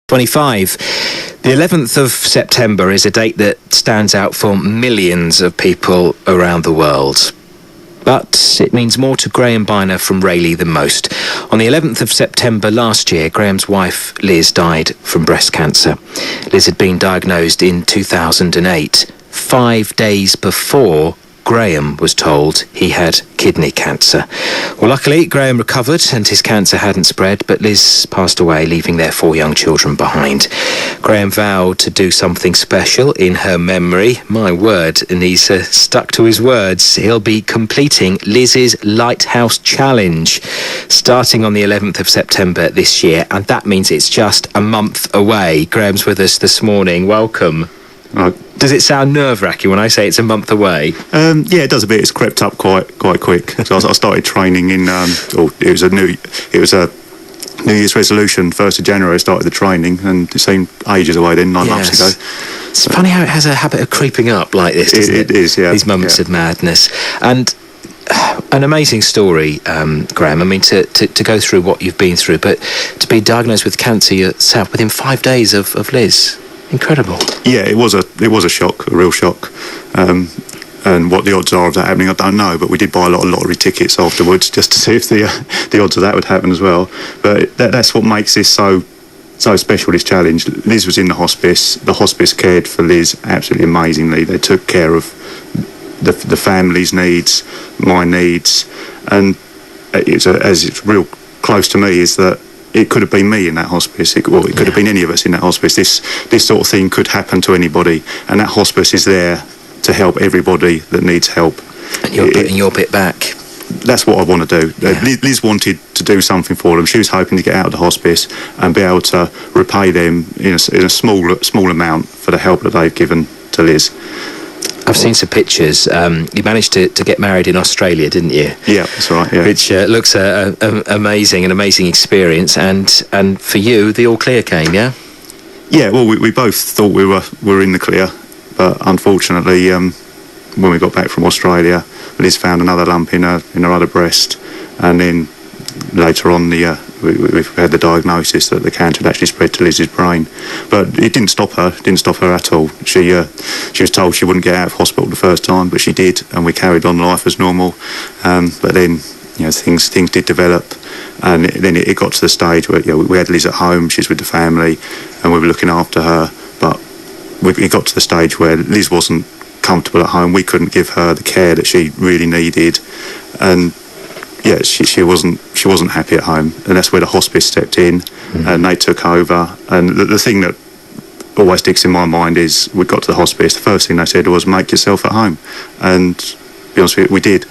25. The 11th of September is a date that stands out for millions of people around the world. But it means more to Graham Biner from Rayleigh than most. On the 11th of September last year, Graham's wife, Liz, died from breast cancer. Liz had been diagnosed in 2008, 5 days before Graham was told he had kidney cancer. Well, luckily, Graham recovered and his cancer hadn't spread, but Liz passed away, leaving their 4 young children behind. Graham vowed to do something special in her memory. My word, and he's stuck to his words. He'll be completing Liz's Lighthouse Challenge, starting on the 11th of September this year, and that means it's just a month away. Graham's with us this morning. Welcome. Does it sound nerve-wracking when I say it's a month away? Yeah, it does a bit. It's crept up quite quick. So I started training in. It was a New Year's resolution. 1st of January, I started the training, and it seemed ages away then, 9 months ago. It's funny how it has a habit of creeping up like this, doesn't it? It is, yeah. These moments of madness. And an amazing story, Graham. I mean, to go through what you've been through, but to be diagnosed with cancer yourself within 5 days of Liz. Incredible. Yeah, it was a shock, a real shock. And what the odds are of that happening, I don't know. But we did buy a lot of lottery tickets afterwards just to see if the odds of that would happen as well. But that's what makes this so special, this challenge. Liz was in the hospice. The hospice cared for Liz absolutely amazingly. They took care of the family's needs, my needs, and it's real close to me is that it could have been me in that hospice. It could have been any of us in that hospice. This sort of thing could happen to anybody, and that hospice is there to help everybody that needs help. And you're putting your bit back. That's what I want to do. Yeah. Liz wanted to do something for them. She was hoping to get out of the hospice and be able to repay them in a small amount for the help that they've given to Liz. I've seen some pictures. You managed to get married in Australia, didn't you? Yeah, that's right. Yeah. Which looks an amazing experience. And for you, the all clear came, yeah? Yeah. Well, we both thought we were in the clear, but unfortunately, when we got back from Australia, Liz found another lump in her other breast, and then later on we've had the diagnosis that the cancer had actually spread to Liz's brain. But it didn't stop her. It didn't stop her at all. She was told she wouldn't get out of hospital the first time, but she did, and we carried on life as normal. But then, things did develop, and then it got to the stage where we had Liz at home. She's with the family, and we were looking after her. But it got to the stage where Liz wasn't comfortable at home. We couldn't give her the care that she really needed, and yeah, she wasn't happy at home, and that's where the hospice stepped in, and they took over. And the thing that always sticks in my mind is we got to the hospice. The first thing they said was, "Make yourself at home," and to be honest with you, we did.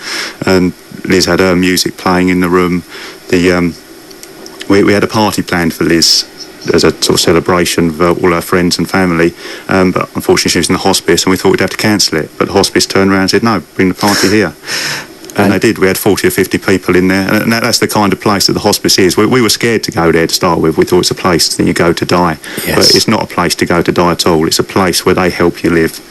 And Liz had her music playing in the room. We had a party planned for Liz as a sort of celebration for all her friends and family, but unfortunately she was in the hospice, and we thought we'd have to cancel it. But the hospice turned around and said, "No, bring the party here." And they did. We had 40 or 50 people in there, and that's the kind of place that the hospice is. We were scared to go there to start with. We thought it's a place that you go to die. Yes. But it's not a place to go to die at all. It's a place where they help you live.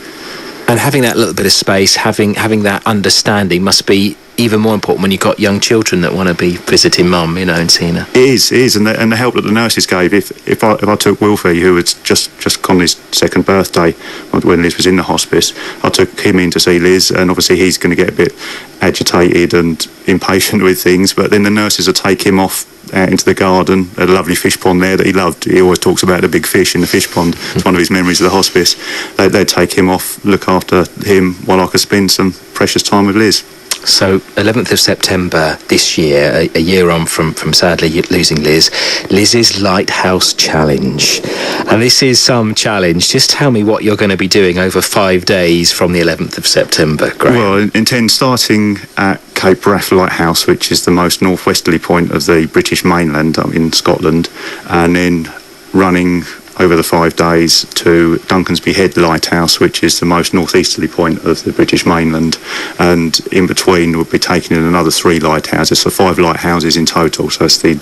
And having that little bit of space, having that understanding must be even more important when you've got young children that want to be visiting mum, and seeing her. It is, and the help that the nurses gave. If I took Wilfie, who had just gone his second birthday when Liz was in the hospice, I took him in to see Liz, and obviously he's going to get a bit agitated and impatient with things, but then the nurses would take him off out into the garden, a lovely fish pond there that he loved. He always talks about the big fish in the fish pond. It's one of his memories of the hospice. They'd take him off, look after him while I could spend some precious time with Liz. So 11th of September this year, a year on from sadly losing Liz, Liz's Lighthouse Challenge. And this is some challenge. Just tell me what you're going to be doing over 5 days from the 11th of September, Graham. Well, I intend starting at Cape Wrath Lighthouse, which is the most northwesterly point of the British mainland in Scotland, and then running over the 5 days to Duncansby Head Lighthouse, which is the most northeasterly point of the British mainland, and in between we'll be taking in another 3 lighthouses, so 5 lighthouses in total. So it's the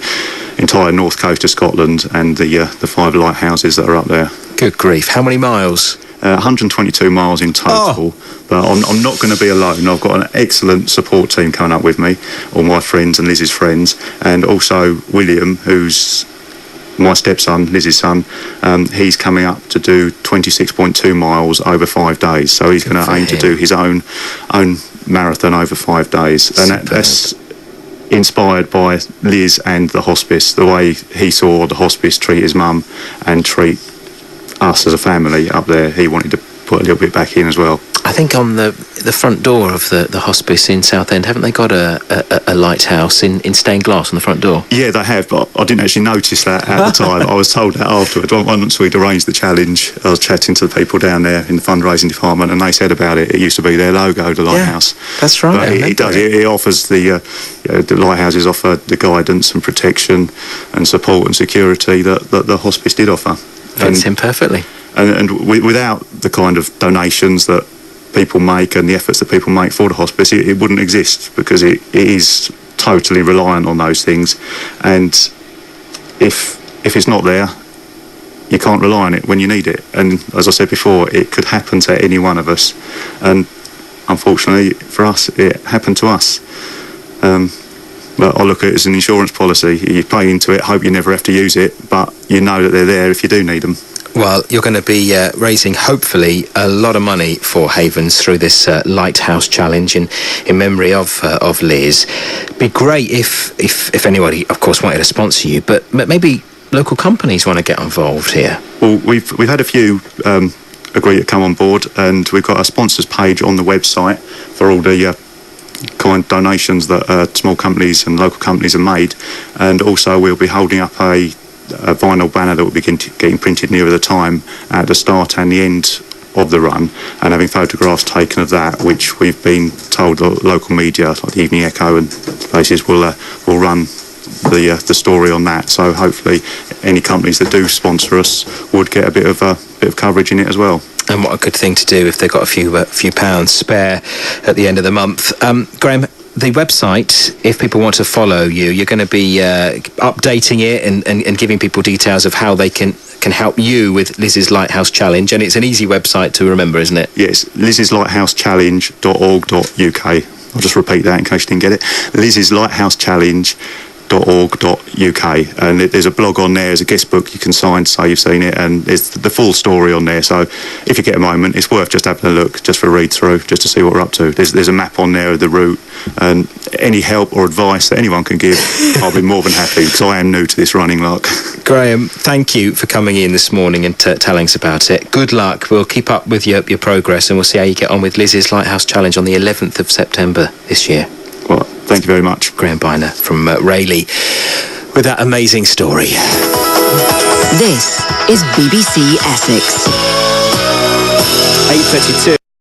entire north coast of Scotland and the 5 lighthouses that are up there. Good grief! How many miles? 122 miles in total. But I'm not going to be alone. I've got an excellent support team coming up with me, all my friends and Liz's friends, and also William, who's my stepson, Liz's son, he's coming up to do 26.2 miles over 5 days. So he's going to aim to do his own marathon over 5 days. And that's inspired by Liz and the hospice, the way he saw the hospice treat his mum and treat us as a family up there. He wanted to put a little bit back in as well. I think on the front door of the hospice in Southend, haven't they got a lighthouse in stained glass on the front door? Yeah, they have, but I didn't actually notice that at the time. I was told that afterwards. Once we'd arranged the challenge, I was chatting to the people down there in the fundraising department, and they said about it. It used to be their logo, the Lighthouse. Yeah, that's right. But it does. It offers the lighthouses offer the guidance and protection and support and security that the hospice did offer. Fits in perfectly. And without the kind of donations that people make and the efforts that people make for the hospice, it wouldn't exist, because it is totally reliant on those things. And if it's not there, you can't rely on it when you need it. And as I said before, it could happen to any one of us. And unfortunately for us, it happened to us. But I look at it as an insurance policy. You pay into it, hope you never have to use it, but you know that they're there if you do need them. Well, you're going to be raising, hopefully, a lot of money for Havens through this Lighthouse Challenge in memory of Liz. It'd be great if anybody, of course, wanted to sponsor you, but maybe local companies want to get involved here. Well, we've had a few agree to come on board, and we've got a sponsors page on the website for all the kind donations that small companies and local companies have made. And also we'll be holding up a vinyl banner that will be getting printed nearer the time at the start and the end of the run, and having photographs taken of that, which we've been told the local media like the Evening Echo and places will run the story on that. So hopefully any companies that do sponsor us would get a bit of coverage in it as well. And what a good thing to do if they've got a few pounds spare at the end of the month. Graham, the website, if people want to follow you, you're going to be updating it and giving people details of how they can help you with Liz's Lighthouse Challenge. And it's an easy website to remember, isn't it? Yes, liz'slighthousechallenge.org.uk. I'll just repeat that in case you didn't get it. Liz's Lighthouse Challenge .org.uk, and there's a blog on there, there's a guest book you can sign to say you've seen it, and there's the full story on there. So if you get a moment, it's worth just having a look, just for a read through, just to see what we're up to. There's a map on there of the route, and any help or advice that anyone can give, I'll be more than happy, because I am new to this running lark. Graham, thank you for coming in this morning and telling us about it. Good luck. We'll keep up with your progress, and we'll see how you get on with Liz's Lighthouse Challenge on the 11th of September this year. Well, thank you very much. Graham Biner from Rayleigh with that amazing story. This is BBC Essex. 8:32.